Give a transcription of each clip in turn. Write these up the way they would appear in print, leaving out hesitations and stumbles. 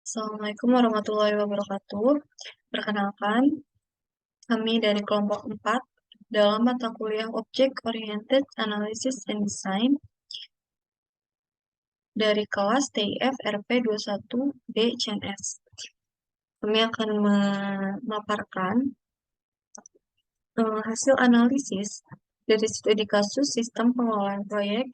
Assalamualaikum warahmatullahi wabarakatuh. Perkenalkan, kami dari kelompok 4 dalam mata kuliah Object Oriented Analysis and Design dari kelas TIF RP 21B CNS. Kami akan memaparkan hasil analisis dari studi kasus sistem pengelolaan proyek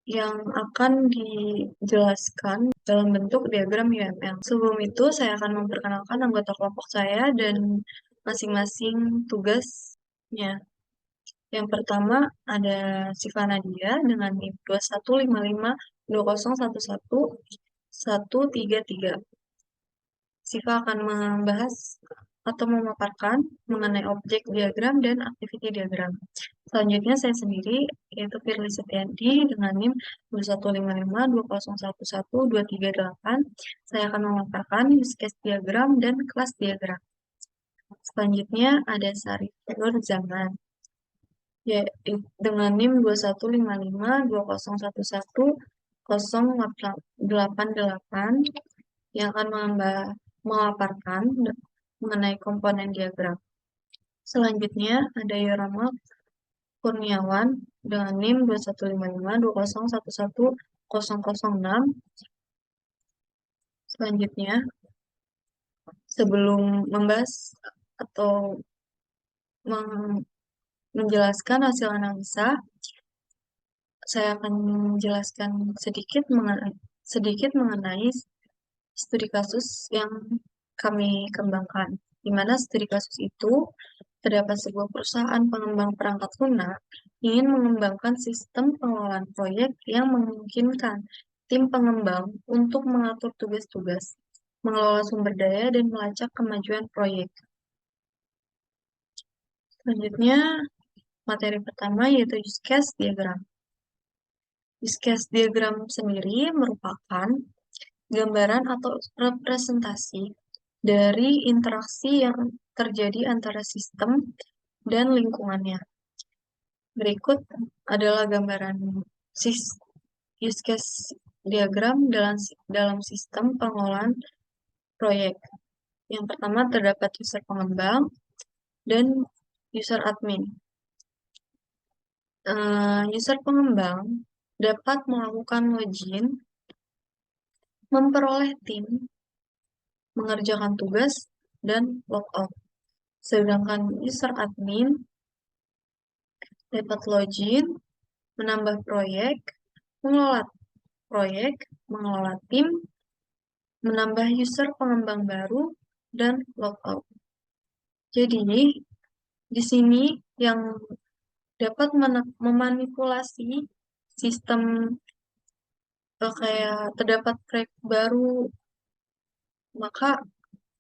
yang akan dijelaskan dalam bentuk diagram UML. Sebelum itu, saya akan memperkenalkan anggota kelompok saya dan masing-masing tugasnya. Yang pertama ada Siva Nadia dengan NIM 215520111133. Siva akan membahas atau memaparkan mengenai objek diagram dan activity diagram. Selanjutnya saya sendiri, yaitu Firly Setiadi dengan NIM 215520111238. Saya akan memaparkan use case diagram dan kelas diagram. Selanjutnya ada Sarif Nur Zaman, ya, dengan NIM 215520111088 yang akan memaparkan mengenai komponen diagram. Selanjutnya ada Yorama Kurniawan dengan NIM 215520111006. Selanjutnya, sebelum membahas atau menjelaskan hasil analisa, saya akan menjelaskan sedikit mengenai studi kasus yang kami kembangkan. Di mana studi kasus itu terdapat sebuah perusahaan pengembang perangkat lunak ingin mengembangkan sistem pengelolaan proyek yang memungkinkan tim pengembang untuk mengatur tugas-tugas, mengelola sumber daya, dan melacak kemajuan proyek. Selanjutnya, materi pertama yaitu use case diagram. Use case diagram sendiri merupakan gambaran atau representasi dari interaksi yang terjadi antara sistem dan lingkungannya. Berikut adalah gambaran use case diagram dalam sistem pengelolaan proyek. Yang pertama terdapat user pengembang dan user admin. User pengembang dapat melakukan login, memperoleh tim, mengerjakan tugas, dan logout. Sedangkan user admin dapat login, menambah proyek, mengelola tim, menambah user pengembang baru, dan logout. Jadi, di sini yang dapat memanipulasi sistem kayak terdapat proyek baru, maka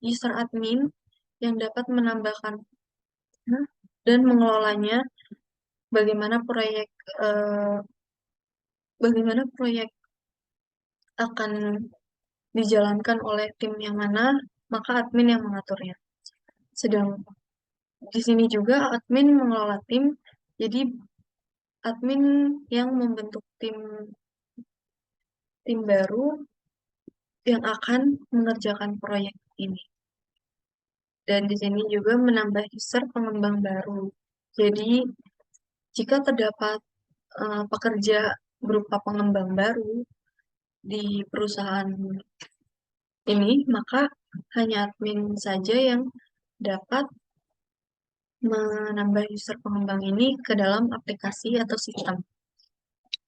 user admin yang dapat menambahkan dan mengelolanya, bagaimana proyek akan dijalankan oleh tim yang mana, maka admin yang mengaturnya. Sedang di sini juga admin mengelola tim, jadi admin yang membentuk tim baru yang akan mengerjakan proyek ini. Dan di sini juga menambah user pengembang baru. Jadi, jika terdapat pekerja berupa pengembang baru di perusahaan ini, maka hanya admin saja yang dapat menambah user pengembang ini ke dalam aplikasi atau sistem.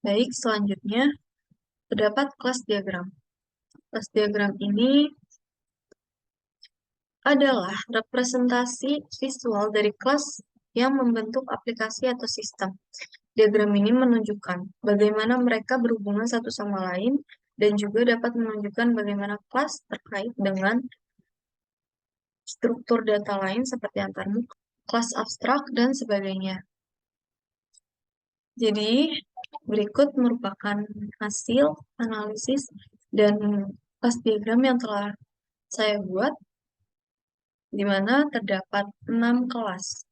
Baik, selanjutnya terdapat kelas diagram. Kelas diagram ini adalah representasi visual dari kelas yang membentuk aplikasi atau sistem. Diagram ini menunjukkan bagaimana mereka berhubungan satu sama lain dan juga dapat menunjukkan bagaimana kelas terkait dengan struktur data lain seperti antarmuka, kelas abstrak, dan sebagainya. Jadi, berikut merupakan hasil analisis dan kelas diagram yang telah saya buat, di mana terdapat 6 kelas,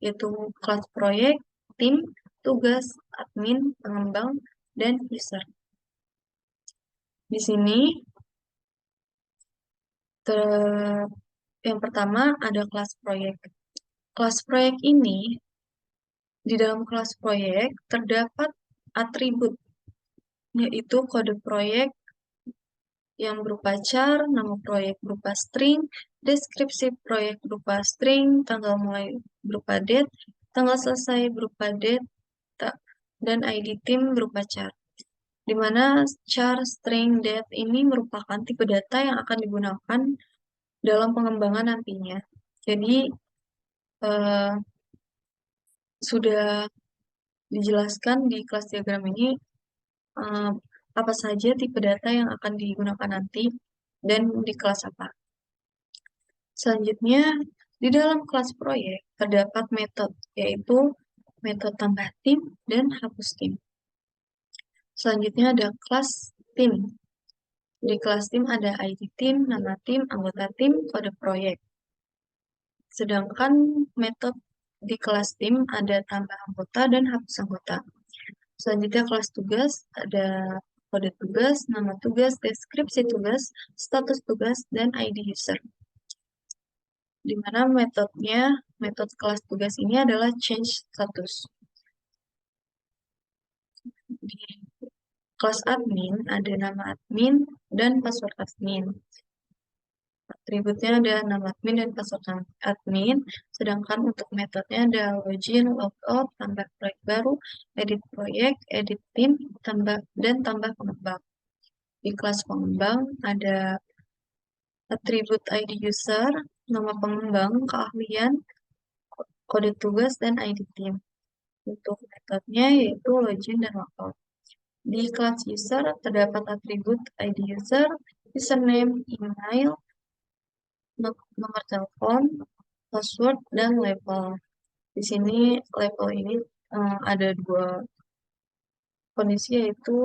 yaitu kelas proyek, tim, tugas, admin, pengembang, dan user. Di sini Yang pertama ada kelas proyek. Kelas proyek ini, di dalam kelas proyek terdapat atribut, yaitu kode proyek yang berupa char, nama proyek berupa string, deskripsi proyek berupa string, tanggal mulai berupa date, tanggal selesai berupa date, dan ID tim berupa char. Di mana char, string, date ini merupakan tipe data yang akan digunakan dalam pengembangan nantinya. Jadi, sudah dijelaskan di kelas diagram ini apa saja tipe data yang akan digunakan nanti dan di kelas apa. Selanjutnya, di dalam kelas proyek terdapat metode, yaitu metode tambah tim dan hapus tim. Selanjutnya ada kelas tim. Di kelas tim ada ID tim, nama tim, anggota tim, kode proyek. Sedangkan metode di kelas tim ada tambah anggota dan hapus anggota. Selanjutnya kelas tugas ada kode tugas, nama tugas, deskripsi tugas, status tugas, dan ID user. Di mana metode kelas tugas ini adalah change status. Di kelas admin ada nama admin dan password admin. Atributnya ada nama admin dan password admin, sedangkan untuk metodenya ada login, logout, tambah proyek baru, edit proyek, edit tim, tambah pengembang. Di kelas pengembang ada atribut ID user, nama pengembang, keahlian, kode tugas, dan ID tim. Untuk metodenya yaitu login dan logout. Di kelas user terdapat atribut ID user, username, email, nomor telepon, password, dan level. Di sini level ini ada dua kondisi, yaitu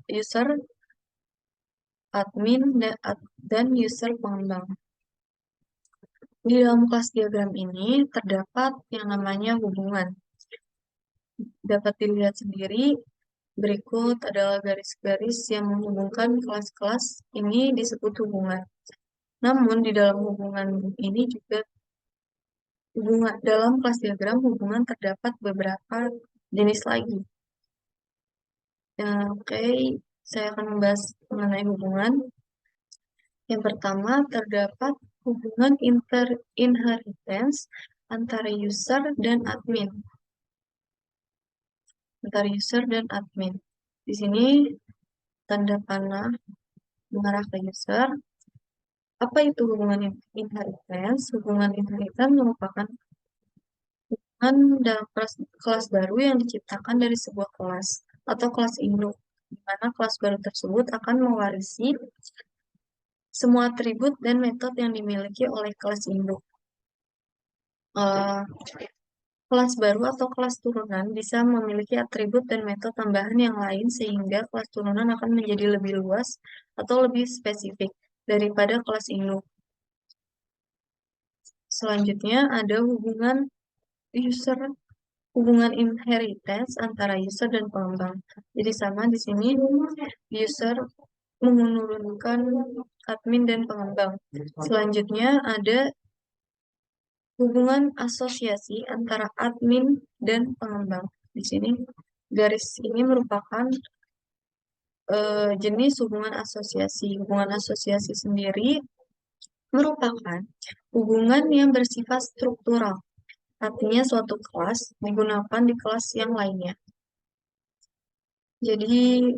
user admin dan user pengembang. Di dalam kelas diagram ini terdapat yang namanya hubungan. Dapat dilihat sendiri, berikut adalah garis-garis yang menghubungkan kelas-kelas ini disebut hubungan. Namun di dalam hubungan ini juga dalam kelas diagram hubungan terdapat beberapa jenis lagi. Oke, saya akan membahas mengenai hubungan. Yang pertama, terdapat hubungan inheritance antara user dan admin. Di sini tanda panah mengarah ke user. Apa itu hubungan inheritance? Hubungan inheritance merupakan hubungan dalam kelas baru yang diciptakan dari sebuah kelas atau kelas induk, di mana kelas baru tersebut akan mewarisi semua atribut dan metode yang dimiliki oleh kelas induk. Kelas baru atau kelas turunan bisa memiliki atribut dan metode tambahan yang lain sehingga kelas turunan akan menjadi lebih luas atau lebih spesifik daripada kelas induk. Selanjutnya ada hubungan inheritance antara user dan pengembang. Jadi sama di sini user menurunkan admin dan pengembang. Selanjutnya ada hubungan asosiasi antara admin dan pengembang. Di sini garis ini merupakan jenis hubungan asosiasi. Hubungan asosiasi sendiri merupakan hubungan yang bersifat struktural. Artinya suatu kelas digunakan di kelas yang lainnya. Jadi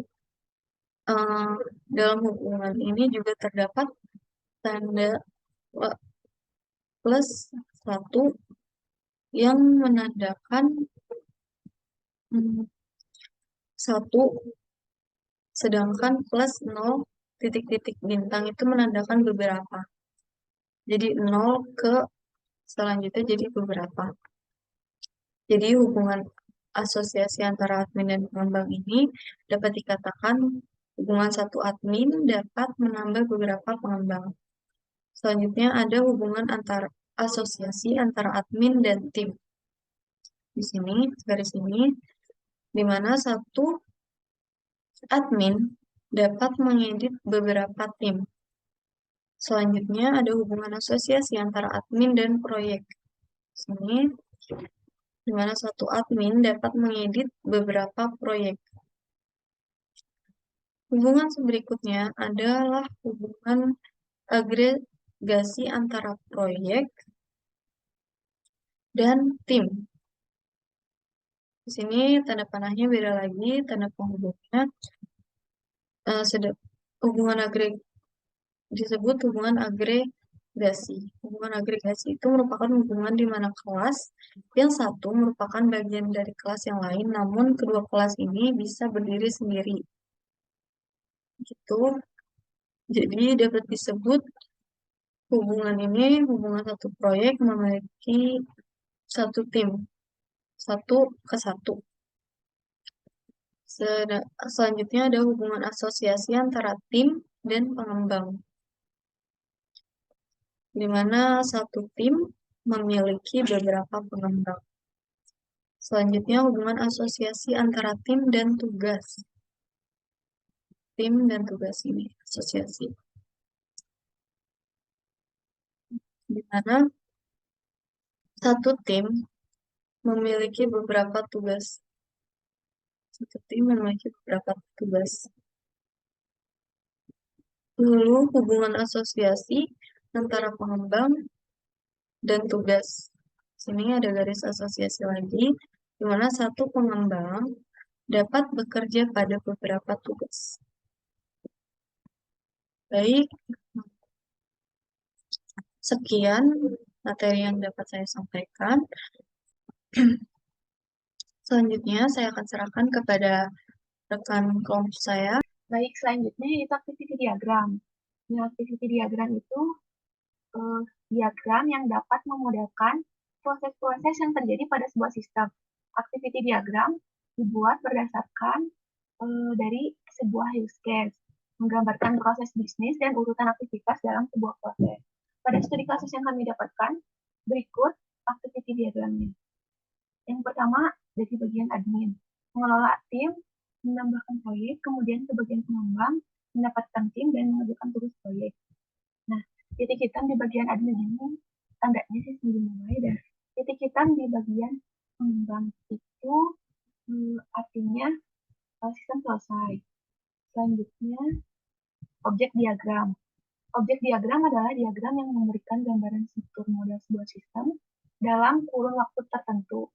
dalam hubungan ini juga terdapat tanda plus 1 yang menandakan 1, sedangkan plus 0 titik-titik bintang itu menandakan beberapa. Jadi 0 ke selanjutnya jadi beberapa. Jadi hubungan asosiasi antara admin dan pengembang ini dapat dikatakan hubungan satu admin dapat menambah beberapa pengembang. Selanjutnya ada hubungan asosiasi antara admin dan tim. Di sini, garis ini, di mana satu admin dapat mengedit beberapa tim. Selanjutnya ada hubungan asosiasi antara admin dan proyek. Sini, di mana satu admin dapat mengedit beberapa proyek. Hubungan berikutnya adalah hubungan agregasi antara proyek dan tim. Di sini tanda panahnya beda lagi, tanda penghubungnya hubungan disebut hubungan agregasi. Hubungan agregasi itu merupakan hubungan di mana kelas yang satu merupakan bagian dari kelas yang lain, namun kedua kelas ini bisa berdiri sendiri. Gitu. Jadi dapat disebut hubungan ini, hubungan satu proyek memiliki satu tim, satu ke satu. Selanjutnya ada hubungan asosiasi antara tim dan pengembang, di mana satu tim memiliki beberapa pengembang. Selanjutnya hubungan asosiasi antara tim dan tugas. Tim dan tugas ini asosiasi. Di mana satu tim memiliki beberapa tugas. Satu tim memiliki beberapa tugas. Lalu hubungan asosiasi antara pengembang dan tugas. Sini ada garis asosiasi lagi, di mana satu pengembang dapat bekerja pada beberapa tugas. Baik, sekian materi yang dapat saya sampaikan. Selanjutnya saya akan serahkan kepada rekan kelompok saya. Baik, selanjutnya yaitu activity diagram. Nah, activity diagram itu diagram yang dapat memodelkan proses-proses yang terjadi pada sebuah sistem. Activity diagram dibuat berdasarkan dari sebuah use case, menggambarkan proses bisnis dan urutan aktivitas dalam sebuah proses. Pada studi kasus yang kami dapatkan, berikut activity diagramnya. Yang pertama, dari bagian admin, mengelola tim, menambahkan proyek, kemudian ke bagian pengembang, mendapatkan tim, dan mengajukan tugas proyek. Nah, titik hitam di bagian admin ini, tandanya sih sebelum mulai, dan titik hitam di bagian pengembang itu artinya sistem selesai. Selanjutnya, objek diagram. Objek diagram adalah diagram yang memberikan gambaran struktur model sebuah sistem dalam kurun waktu tertentu.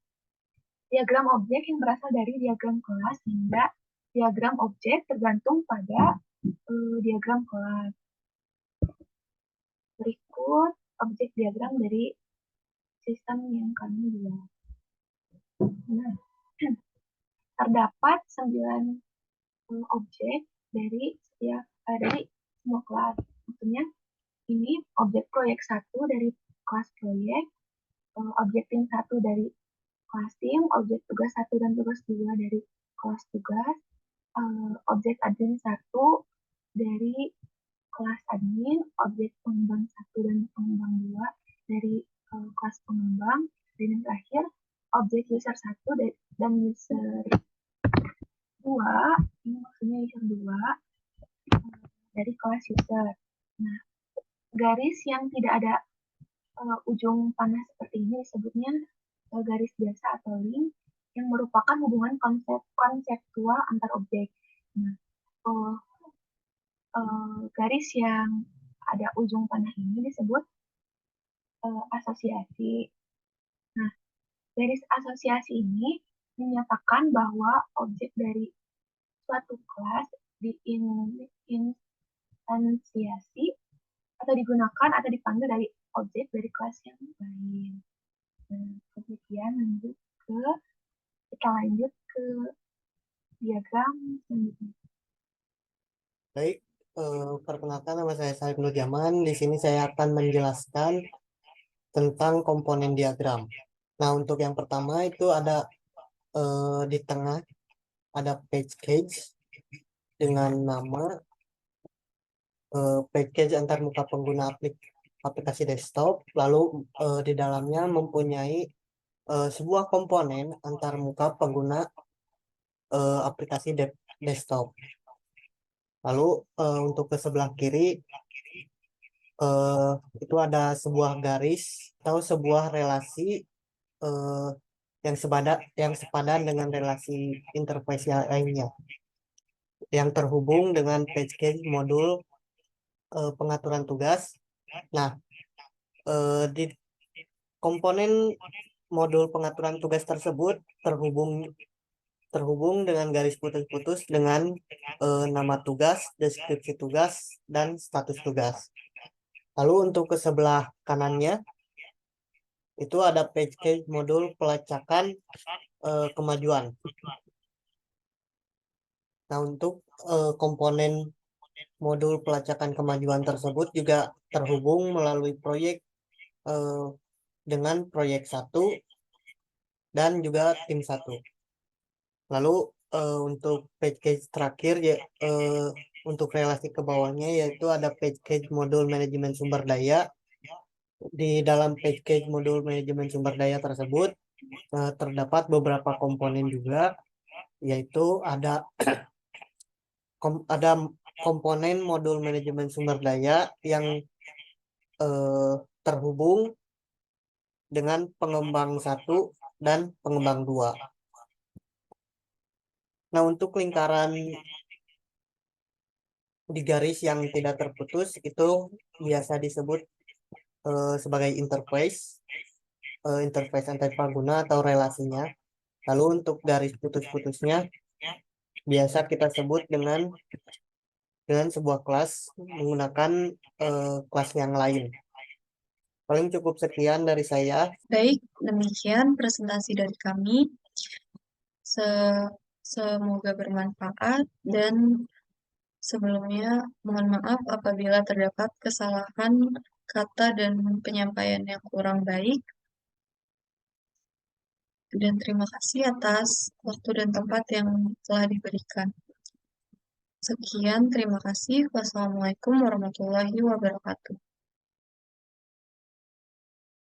Diagram objek yang berasal dari diagram kelas hingga diagram objek tergantung pada diagram kelas. Berikut objek diagram dari sistem yang kami buat. Nah, terdapat 9 objek dari semua kelas. Maksudnya ini objek proyek 1 dari kelas proyek, objek tim 1 dari kelas tim, objek tugas 1 dan tugas 2 dari kelas tugas, objek admin 1 dari kelas admin, objek pengembang 1 dan pengembang 2 dari kelas pengembang, dan yang terakhir objek user 1 dan user 2, ini maksudnya user 2 dari kelas user. Nah, garis yang tidak ada ujung panah seperti ini disebutnya garis biasa atau link yang merupakan hubungan konseptual antar objek. Nah, garis yang ada ujung panah ini disebut asosiasi. Nah, garis asosiasi ini menyatakan bahwa objek dari suatu kelas diinstansiasi atau digunakan atau dipanggil dari objek dari kelas yang lain. Nah, kemudian kita lanjut ke diagram selanjutnya. Baik, perkenalkan nama saya Said Nur Jaman. Di sini saya akan menjelaskan tentang komponen diagram. Nah, untuk yang pertama itu ada di tengah ada page dengan nama package antar muka pengguna aplikasi desktop. Lalu di dalamnya mempunyai sebuah komponen antar muka pengguna aplikasi desktop. Lalu untuk ke sebelah kiri itu ada sebuah garis atau sebuah relasi eh, yang sepadan dengan relasi interface yang lainnya yang terhubung dengan page case modul pengaturan tugas. Nah, di komponen modul pengaturan tugas tersebut terhubung terhubung dengan garis putus-putus dengan nama tugas, deskripsi tugas, dan status tugas. Lalu untuk ke sebelah kanannya itu ada page case modul pelacakan kemajuan. Nah, untuk komponen modul pelacakan kemajuan tersebut juga terhubung melalui proyek eh, dengan proyek 1 dan juga tim 1. Lalu untuk page case terakhir ya untuk relasi ke bawahnya yaitu ada page case modul manajemen sumber daya. Di dalam page case modul manajemen sumber daya tersebut terdapat beberapa komponen juga, yaitu ada komponen modul manajemen sumber daya yang eh, terhubung dengan pengembang 1 dan pengembang 2. Nah, untuk lingkaran di garis yang tidak terputus itu biasa disebut sebagai interface antarpaguna atau relasinya. Lalu untuk garis putus-putusnya biasa kita sebut dengan sebuah kelas menggunakan kelas yang lain. Paling cukup sekian dari saya. Baik, demikian presentasi dari kami. Semoga bermanfaat dan sebelumnya mohon maaf apabila terdapat kesalahan kata dan penyampaian yang kurang baik. Dan terima kasih atas waktu dan tempat yang telah diberikan. Sekian, terima kasih. Wassalamualaikum warahmatullahi wabarakatuh.